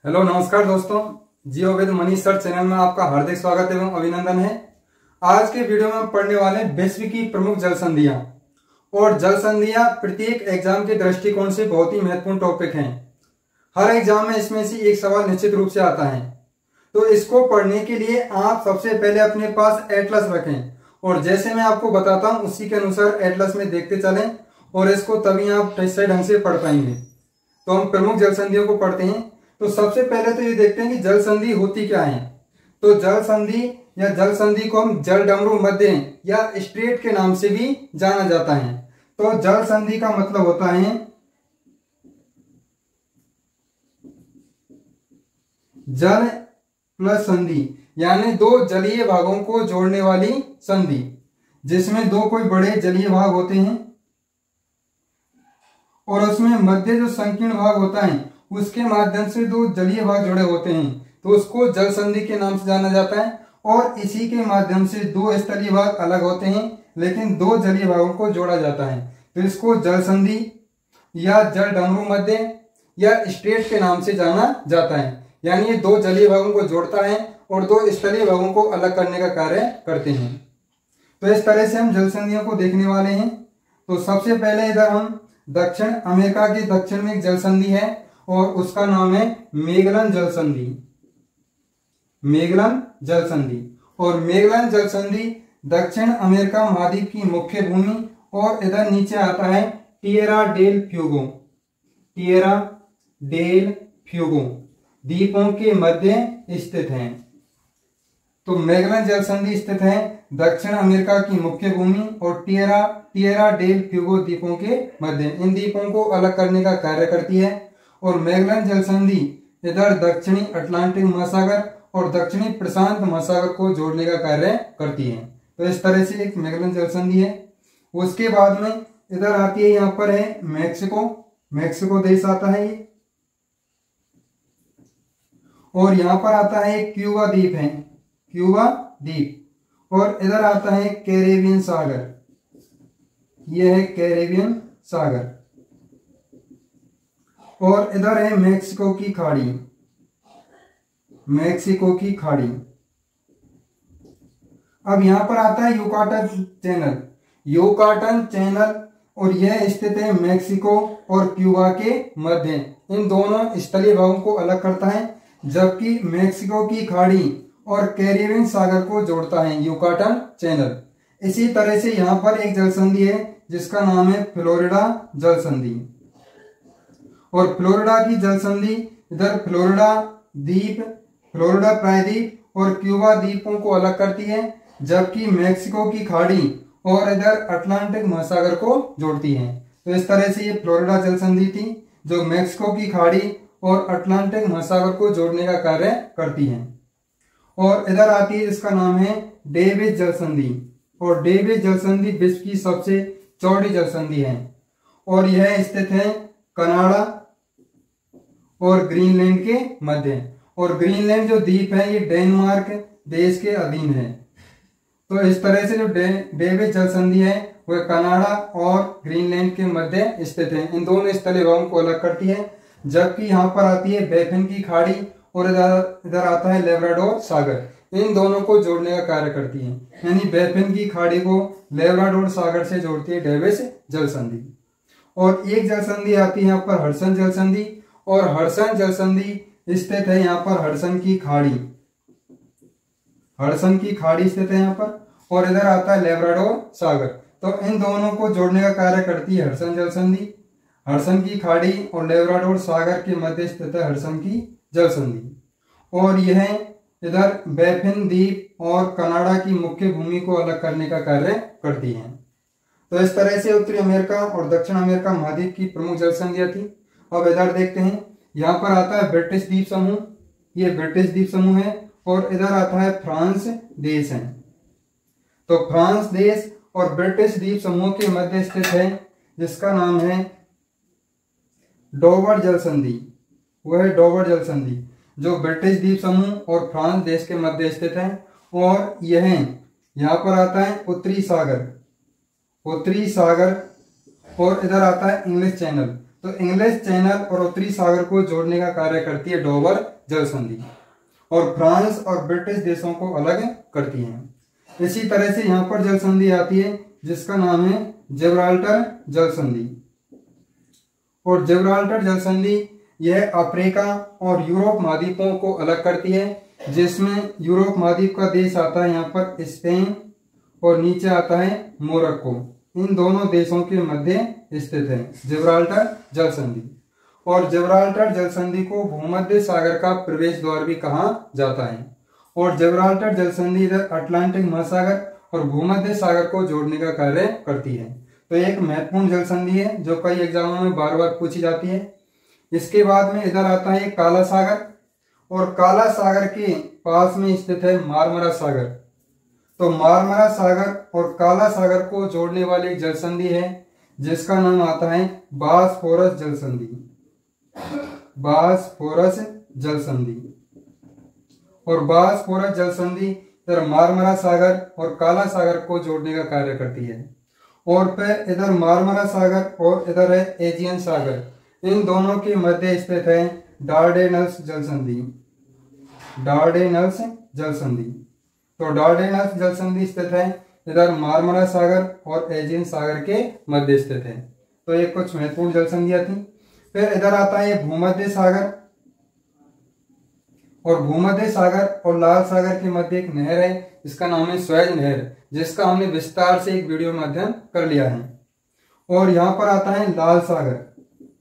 Hello नमस्कार दोस्तों, जियो with money sir channel में आपका हार्दिक स्वागत एवं अभिनंदन है। आज के वीडियो में हम पढ़ने वाले हैं विश्व की प्रमुख जल संधियां। और जल संधियां प्रत्येक एग्जाम के दृष्टिकोण से बहुत ही महत्वपूर्ण टॉपिक हैं। हर एग्जाम में इसमें से एक सवाल निश्चित रूप से आता है, तो इसको पढ़ने के लिए आप सबसे पहले अपने पास एटलस रखें और जैसे मैं आपको बताता हूं उसी के अनुसार एटलस में देखते चलें और इसको तभी आप सही ढंग से पढ़ पाएंगे। तो हम प्रमुख जल संधियों को पढ़ते हैं। तो सबसे पहले तो ये देखते हैं कि जल संधि होती क्या है। तो जल संधि या जल संधि को हम जल डमरू मध्य या स्ट्रेट के नाम से भी जाना जाता है। तो जल संधि का मतलब होता है जल प्लस संधि, यानी दो जलीय भागों को जोड़ने वाली संधि, जिसमें दो कोई बड़े जलीय भाग होते हैं और उसमें मध्य जो संकीर्ण भाग होता है उसके माध्यम से दो जलीय भाग जुड़े होते हैं, तो उसको जल संधि के नाम से जाना जाता है। और इसी के माध्यम से दो स्थलीय भाग अलग होते हैं लेकिन दो जलीय भागों को जोड़ा जाता है, तो इसको जल संधि या जल डमरू मध्य या स्ट्रेट के नाम से जाना जाता है। यानी ये दो जलीय भागों को जोड़ता है और दो स्थलीय भागों को अलग करने का कार्य करते हैं। तो इस तरह से हम जल संधियों को देखने वाले हैं। तो सबसे पहले इधर हम दक्षिण अमेरिका की दक्षिण में एक जल संधि है और उसका नाम है मैगेलन जल संधि। मैगेलन जल संधि और मैगेलन जल संधि दक्षिण अमेरिका महाद्वीप की मुख्य भूमि और इधर नीचे आता है Tierra del Fuego. Tierra del Fuego द्वीपों के मध्य स्थित है। तो मैगेलन जल संधि स्थित है दक्षिण अमेरिका की मुख्य भूमि और टिएरा डेल फ्यूगो द्वीपों के मध्य। इन द्वीपों को अलग करने का कार्य करती है। और मैगेलन जल संधि इधर दक्षिणी अटलांटिक महासागर और दक्षिणी प्रशांत महासागर को जोड़ने का कार्य करती है। तो इस तरह से एक मैगेलन जल संधि है। उसके बाद में इधर आती है, यहाँ पर है मैक्सिको। मैक्सिको देश आता है ये। और यहाँ पर आता है क्यूबा द्वीप है, क्यूबा द्वीप। और इधर आता है कैरेबियन सागर, यह है कैरेबियन सागर। और इधर है मैक्सिको की खाड़ी, मैक्सिको की खाड़ी। अब यहां पर आता है युकाटन चैनल, युकाटन चैनल, और यह स्थित है मैक्सिको और क्यूबा के मध्य। इन दोनों स्थलीय भागों को अलग करता है, जबकि मैक्सिको की खाड़ी और कैरेबियन सागर को जोड़ता है युकाटन चैनल। इसी तरह से यहाँ पर एक जल संधि है जिसका नाम है फ्लोरिडा जल संधि। और फ्लोरिडा की जल संधि इधर फ्लोरिडा द्वीप, फ्लोरिडा प्रायद्वीप और क्यूबा द्वीपों को अलग करती है, जबकि मैक्सिको की खाड़ी और इधर अटलांटिक महासागर को जोड़ती है। तो इस तरह से ये फ्लोरिडा जल संधि थी जो मैक्सिको की खाड़ी और अटलांटिक महासागर को जोड़ने का कार्य करती है। और इधर आती है जिसका नाम है डेविस जल संधि। और डेविस जल संधि विश्व की सबसे चौड़ी जल संधि है और यह स्थित है कनाडा और ग्रीनलैंड के मध्य। और ग्रीनलैंड जो द्वीप है ये डेनमार्क देश के अधीन है। तो इस तरह से जो डेविस जल संधि है वह कनाडा और ग्रीनलैंड के मध्य स्थित है। इन दोनों स्थलीय भागों को अलग करती है। जबकि यहाँ पर आती है बैफिन की खाड़ी और इधर आता है लेब्राडोर सागर। इन दोनों को जोड़ने का कार्य करती है, यानी बैफिन की खाड़ी को लेब्राडोर सागर से जोड़ती है डेविस जल संधि। और एक जल संधि आती है यहाँ पर हडसन जल संधि। और हडसन जल संधि स्थित है यहाँ पर हडसन की खाड़ी, हडसन की खाड़ी स्थित है यहाँ पर। और इधर आता है लेब्राडोर सागर। तो इन दोनों को जोड़ने का कार्य करती है हडसन जल संधि। हडसन की खाड़ी और लेब्राडोर सागर के मध्य स्थित है हडसन की जल संधि। और यह इधर बैफिन द्वीप और कनाडा की मुख्य भूमि को अलग करने का कार्य करती है। तो इस तरह से उत्तरी अमेरिका और दक्षिण अमेरिका महाद्वीप की प्रमुख जल संधियां थी। अब इधर देखते हैं, यहाँ पर आता है ब्रिटिश द्वीप समूह, ये ब्रिटिश द्वीप समूह है। और इधर आता है फ्रांस देश है। तो फ्रांस देश और ब्रिटिश द्वीप समूह के मध्य स्थित है जिसका नाम है डोवर जल संधि। वह है डोवर जल संधि जो ब्रिटिश द्वीप समूह और फ्रांस देश के मध्य स्थित है। और यह यहाँ पर आता है उत्तरी सागर, उत्तरी सागर। और इधर आता है इंग्लिश चैनल। तो इंग्लिश चैनल और उत्तरी सागर को जोड़ने का कार्य करती है डोवर जल संधि, और फ्रांस और ब्रिटिश देशों को अलग करती है। इसी तरह से यहाँ पर जल संधि आती है जिसका नाम है जिब्राल्टर जल संधि। और जिब्राल्टर जल संधि यह अफ्रीका और यूरोप महाद्वीपों को अलग करती है, जिसमें यूरोप महाद्वीप का देश आता है यहाँ पर स्पेन और नीचे आता है मोरक्को। इन दोनों देशों के मध्य स्थित है जिब्राल्टर जल संधि। और जिब्राल्टर जल संधि को भूमध्य सागर का प्रवेश द्वार भी कहा जाता है। और जिब्राल्टर जल संधि इधर अटलांटिक महासागर और भूमध्य सागर को जोड़ने का कार्य करती है। तो एक महत्वपूर्ण जल संधि है जो कई एग्जामों में बार बार पूछी जाती है। इसके बाद में इधर आता है काला सागर, और काला सागर के पास में स्थित है मार्मरा सागर। तो मार्मरा सागर और काला सागर को जोड़ने वाली एक जल संधि है जिसका नाम आता है बॉस्फोरस जल संधि। बॉस्फोरस जल संधि। और बॉस्फोरस जल संधि इधर मार्मरा सागर और काला सागर को जोड़ने का कार्य करती है। और फिर इधर मार्मरा सागर और इधर है एजियन सागर, इन दोनों के मध्य स्थित है डार्डेनल्स जल संधि। डार्डेनल्स जल संधि। तो डार्डेनल्स जल संधि स्थित है इधर मार्मरा सागर और एजियन सागर के मध्य स्थित है। तो ये कुछ महत्वपूर्ण जल संधियां थी। फिर इधर आता है भूमध्य सागर, और भूमध्य सागर और लाल सागर के मध्य एक नहर है जिसका नाम है स्वेज नहर, जिसका हमने विस्तार से एक वीडियो में अध्ययन कर लिया है। और यहाँ पर आता है लाल सागर,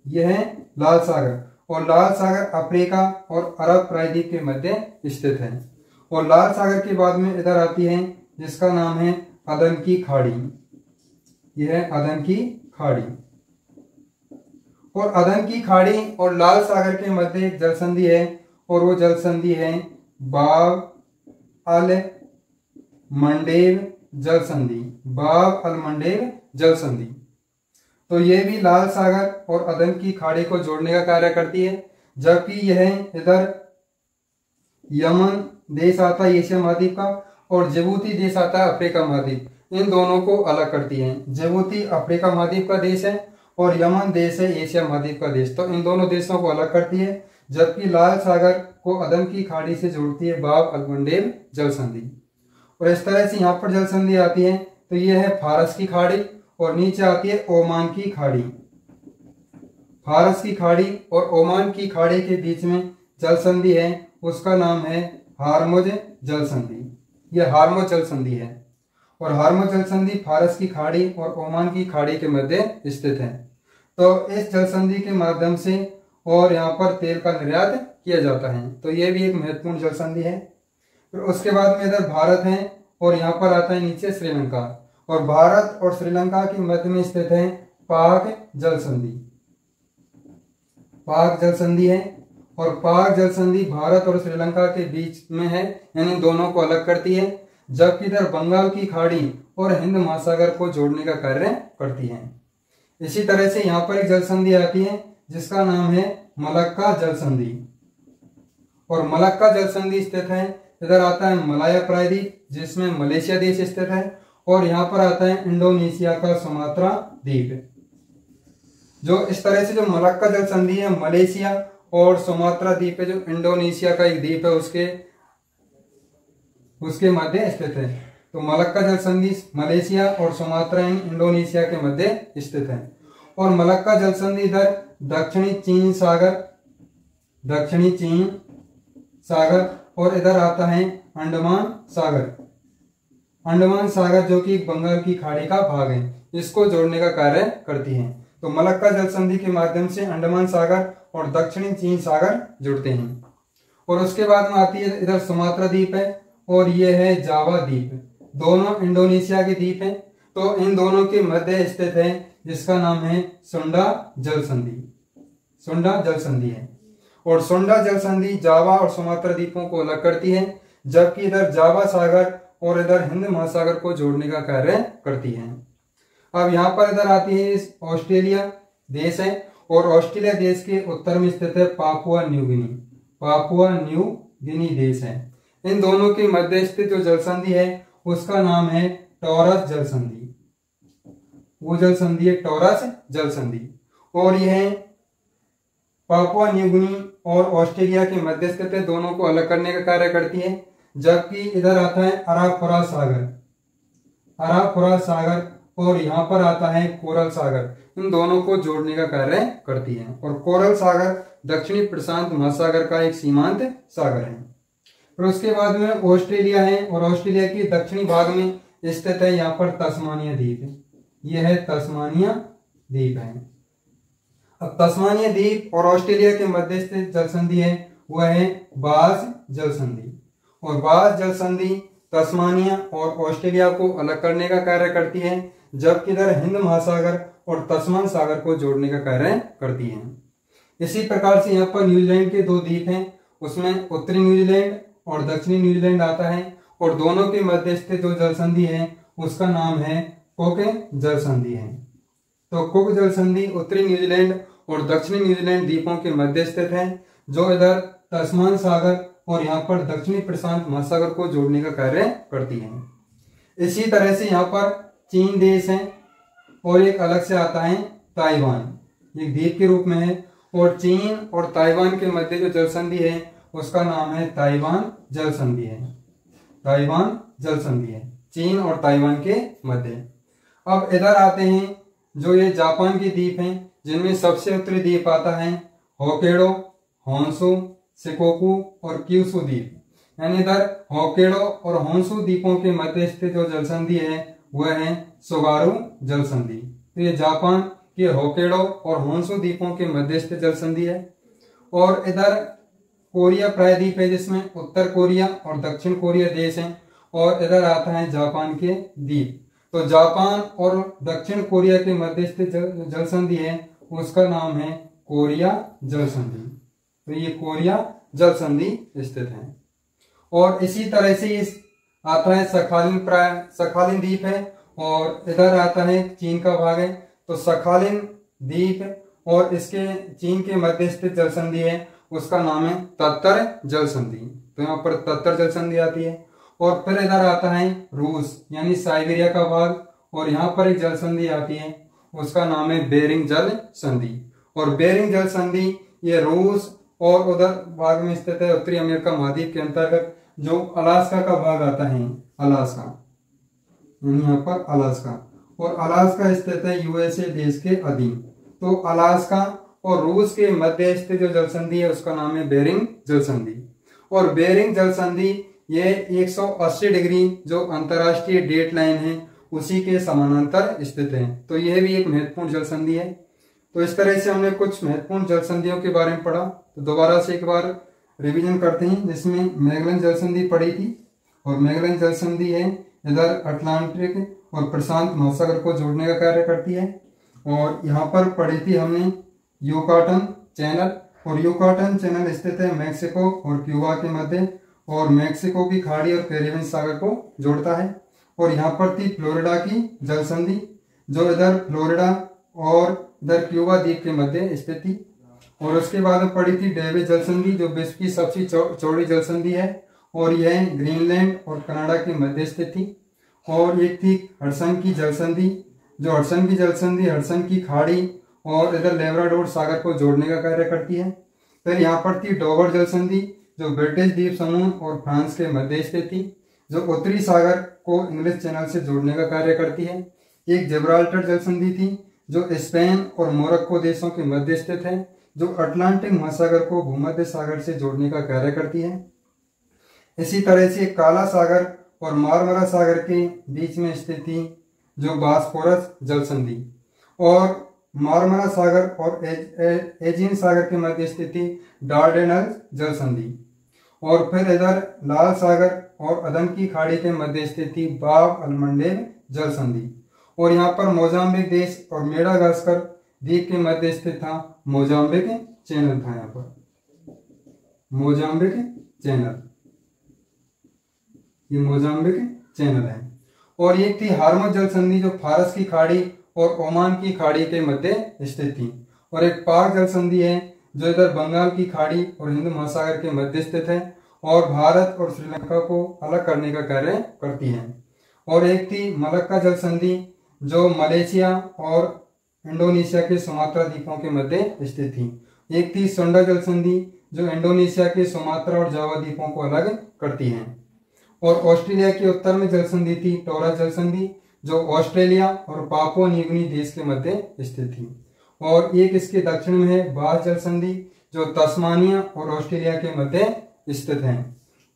यह है लाल सागर, और लाल सागर अफ्रीका और अरब प्रायद्वीप के मध्य स्थित है। और लाल सागर के बाद में इधर आती है जिसका नाम है अदन की खाड़ी, यह है अदन की खाड़ी। और अदन की खाड़ी और लाल सागर के मध्य एक जल संधि है, और वो जल संधि है बाब अल मंडेब जल संधि। बाब अल मंडेब जल संधि। तो यह भी लाल सागर और अदन की खाड़ी को जोड़ने का कार्य करती है, जबकि यह इधर यमन देश आता है एशिया महाद्वीप का, और जिबूती देश आता है अफ्रीका महाद्वीप। इन दोनों को अलग करती है। जिबूती अफ्रीका महाद्वीप का देश है और यमन देश है एशिया महाद्वीप का देश। तो इन दोनों देशों को अलग करती है, जबकि लाल सागर को अदन की खाड़ी से जोड़ती है बाब अल मंडेब जल संधि। और इस तरह से यहाँ पर जल संधि आती है। तो यह है फारस की खाड़ी, और नीचे आती है ओमान की खाड़ी। फारस की खाड़ी और ओमान की खाड़ी के बीच में जल संधि है, उसका नाम है हार्मुज जल संधि। यह हार्मुज जल संधि है। और हार्मुज जल संधि फारस की खाड़ी और ओमान की खाड़ी के मध्य स्थित है। तो इस जल संधि के माध्यम से और यहाँ पर तेल का निर्यात किया जाता है। तो यह भी एक महत्वपूर्ण जल संधि है। फिर उसके बाद में इधर भारत है, और यहाँ पर आता है नीचे श्रीलंका। और भारत और श्रीलंका के मध्य में स्थित है पाक जल संधि। पाक जल संधि है, और पाक जल संधि भारत और श्रीलंका के बीच में है, यानी दोनों को अलग करती है, जबकि इधर बंगाल की खाड़ी और हिंद महासागर को जोड़ने का कार्य करती है। इसी तरह से यहाँ पर एक जल संधि आती है जिसका नाम है मलक्का जल संधि। और मलक्का जल संधि स्थित है इधर आता है मलाया प्रायद्वीप, जिसमें मलेशिया देश स्थित है, और यहाँ पर आता है इंडोनेशिया का सुमात्रा द्वीप। जो इस तरह से जो मलक्का जल संधि है मलेशिया और सुमात्रा द्वीप है, जो इंडोनेशिया का एक द्वीप है, उसके मध्य स्थित है। तो मलक्का जल संधि मलेशिया और सुमात्रा इंडोनेशिया के मध्य स्थित है। और मलक्का जल संधि इधर दक्षिणी चीन सागर और इधर आता है अंडमान सागर। अंडमान सागर जो कि बंगाल की खाड़ी का भाग है, इसको जोड़ने का कार्य करती है। तो मलक्का जल संधि के माध्यम से अंडमान सागर और दक्षिणी चीन सागर जुड़ते हैं। और उसके बाद में आती है इधर सुमात्रा द्वीप है, और ये है जावा द्वीप। दोनों इंडोनेशिया के द्वीप हैं। तो इन दोनों के मध्य स्थित है जिसका नाम है सुंडा जल संधि। सुंडा जल संधि है। और सुंडा जल संधि जावा और सुमात्रा द्वीपों को अलग करती है, जबकि इधर जावा सागर और इधर हिंद महासागर को जोड़ने का कार्य करती है। अब यहाँ पर इधर आती है ऑस्ट्रेलिया देश है, और ऑस्ट्रेलिया देश के उत्तर में स्थित है Papua New Guinea. Papua New Guinea देश है। इन दोनों के मध्य स्थित जो जल संधि है उसका नाम है टॉरस जल संधि। वो जल संधि है टॉरस जल संधि। और यह पापुआ न्यू गिनी और ऑस्ट्रेलिया के मध्य स्थित है, दोनों को अलग करने का कार्य करती है। जबकि इधर आता है अराफोरा सागर, अराफोरा सागर, और यहाँ पर आता है कोरल सागर, इन दोनों को जोड़ने का कार्य करती है। और कोरल सागर दक्षिणी प्रशांत महासागर का एक सीमांत सागर है। फिर उसके बाद में ऑस्ट्रेलिया है, और ऑस्ट्रेलिया के दक्षिणी भाग में स्थित है यहाँ पर तस्मानिया द्वीप है, यह है तस्मानिया द्वीप है। अब तस्मानिया द्वीप और ऑस्ट्रेलिया के मध्य स्थित जल संधि है वह है बास जल संधि, और बास जल संधि तस्मानिया और ऑस्ट्रेलिया को अलग करने का कार्य करती है, जबकि इधर हिंद महासागर और तस्मान सागर को जोड़ने का कार्य करती है। इसी प्रकार से यहाँ पर न्यूजीलैंड के दो द्वीप हैं, उसमें उत्तरी न्यूजीलैंड और दक्षिणी न्यूजीलैंड आता है, और दोनों के मध्य स्थित जो जल संधि है उसका नाम है कुक जल संधि है। तो कुक जल संधि उत्तरी न्यूजीलैंड और दक्षिणी न्यूजीलैंड द्वीपों के मध्य स्थित है, जो इधर तस्मान सागर और यहाँ पर दक्षिणी प्रशांत महासागर को जोड़ने का कार्य करती है। इसी तरह से यहाँ पर चीन देश है, और एक अलग से आता है ताइवान, एक द्वीप के रूप में है, और चीन और ताइवान के मध्य जो जल संधि है उसका नाम है ताइवान जल संधि है, ताइवान जल संधि है, चीन और ताइवान के मध्य। अब इधर आते हैं जो ये जापान के द्वीप हैं, जिनमें सबसे उत्तरी द्वीप आता है होक्काइडो, होन्शु, शिकोकू और क्यूशु द्वीप, यानी इधर होक्काइडो और होन्शु द्वीपों के मध्य स्थित जो जल संधि है वह है सुगारू जल संधि। तो ये जापान के होक्काइडो और होन्शु द्वीपों के मध्य स्थित जल संधि है। और इधर कोरिया प्रायद्वीप है, जिसमें उत्तर कोरिया और दक्षिण कोरिया देश हैं, और इधर आता है जापान के द्वीप। तो जापान और दक्षिण कोरिया के मध्य स्थित जल संधि है उसका नाम है कोरिया जल संधि। तो ये कोरिया जल संधि स्थित है। और इसी तरह से इस आता है सखालिन द्वीप है, और इधर आता है चीन का भाग है। तो सखालिन द्वीप और इसके चीन के मध्य स्थित जल संधि है उसका नाम है तत्तर जल संधि। तो यहाँ पर तत्तर जल संधि आती है। और फिर इधर आता है रूस यानी साइबेरिया का भाग, और यहाँ पर एक जल संधि आती है उसका नाम है बेरिंग जल संधि। और बेरिंग जल संधि ये रूस और उधर भाग में स्थित है, उत्तरी अमेरिका महाद्वीप के अंतर्गत जो अलास्का का भाग आता है, अलास्का, यहाँ पर अलास्का, और अलास्का स्थित है यूएसए देश के अधीन। तो अलास्का और रूस के मध्य स्थित जो जल संधि है उसका नाम है बेरिंग जल संधि। और बेरिंग जल संधि ये 180 डिग्री जो अंतरराष्ट्रीय डेट लाइन है उसी के समानांतर स्थित है। तो यह भी एक महत्वपूर्ण जल संधि है। तो इस तरह से हमने कुछ महत्वपूर्ण जल संधियों के बारे में पढ़ा। तो दोबारा से एक बार रिवीजन करते हैं, जिसमें मैगलन जल संधि पढ़ी थी, और मैगलन जल संधि है इधर अटलांटिक और प्रशांत महासागर को जोड़ने का कार्य करती है। और यहाँ पर पढ़ी थी हमने युकाटन चैनल, और युकाटन चैनल स्थित है मैक्सिको और क्यूबा के मध्य, और मैक्सिको की खाड़ी और कैरिबियन सागर को जोड़ता है। और यहाँ पर थी फ्लोरिडा की जल संधि, जो इधर फ्लोरिडा और इधर क्यूबा द्वीप के मध्य स्थित थी। और उसके बाद में पड़ी थी डेविस जल संधि, जो विश्व की सबसे चौड़ी जल संधि है, और यह ग्रीनलैंड और कनाडा के मध्य स्थित थी। और एक थी हडसन की जल संधि, जो हडसन की जल संधि हडसन की खाड़ी और इधर लेब्राडोर सागर को जोड़ने का कार्य करती है। फिर यहाँ पर थी डोवर जल संधि, जो ब्रिटिश द्वीप समूह और फ्रांस के मध्य स्थित थी, जो उत्तरी सागर को इंग्लिश चैनल से जोड़ने का कार्य करती है। एक जिब्राल्टर जल संधि थी, जो स्पेन और मोरक्को देशों के मध्य स्थित है, जो अटलांटिक महासागर को भूमध्य सागर से जोड़ने का कार्य करती है। इसी तरह से काला सागर और मारमरा सागर के बीच में स्थित थी जो बास्फोरस जल संधि, और मारमरा सागर और एजियन सागर के मध्य स्थित थी डार्डेनल जल संधि। और फिर इधर लाल सागर और अदन की खाड़ी के मध्य स्थित थी बाब अलमंडेब जल संधि। और यहाँ पर मोजाम्बिक देश और मेडागास्कर द्वीप के मध्य स्थित था मोजाम्बिक चैनल था। यहाँ पर मोजाम्बिक चैनल, ये मोजाम्बिक चैनल है। और एक थी हार्मज जल संधि, जो फारस की खाड़ी और ओमान की खाड़ी के मध्य स्थित थी। और एक पाक जल संधि है, जो इधर बंगाल की खाड़ी और हिंद महासागर के मध्य स्थित है, और भारत और श्रीलंका को अलग करने का कार्य करती है। और एक थी मलक्का जल संधि, जो मलेशिया और इंडोनेशिया के सुमात्रा द्वीपों के मध्य स्थित थी। एक थी सुंडा जल संधि जो इंडोनेशिया के सुमात्रा और जावा द्वीपों को अलग करती है। और ऑस्ट्रेलिया के उत्तर में जल संधि थी टोरस जल संधि जो ऑस्ट्रेलिया और पापुआ न्यूगिनी देश के मध्य स्थित थी। और एक इसके दक्षिण में है बास जल संधि जो तस्मानिया और ऑस्ट्रेलिया के मध्य स्थित है।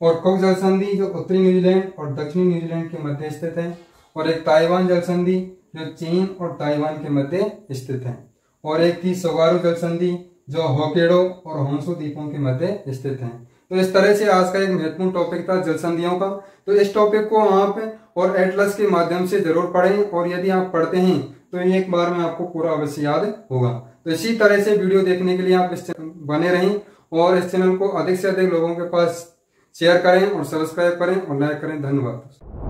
और कुक जल संधि जो उत्तरी न्यूजीलैंड और दक्षिणी न्यूजीलैंड के मध्य स्थित है। और एक ताइवान जल संधि जो चीन और ताइवान के मध्य स्थित है। और एक थी सोगारू जल संधि जो होकेडो और होंशु द्वीपों के मध्य स्थित है। तो इस तरह से आज का एक महत्वपूर्ण टॉपिक था जल संधियों का। तो इस टॉपिक को आप और एटलस के माध्यम से जरूर पढ़ें, और यदि आप पढ़ते हैं तो एक बार में आपको पूरा अवश्य याद होगा। तो इसी तरह से वीडियो देखने के लिए आप इस चैनल बने रहें और इस चैनल को अधिक से अधिक लोगों के पास शेयर करें और सब्सक्राइब करें और लाइक करें। धन्यवाद।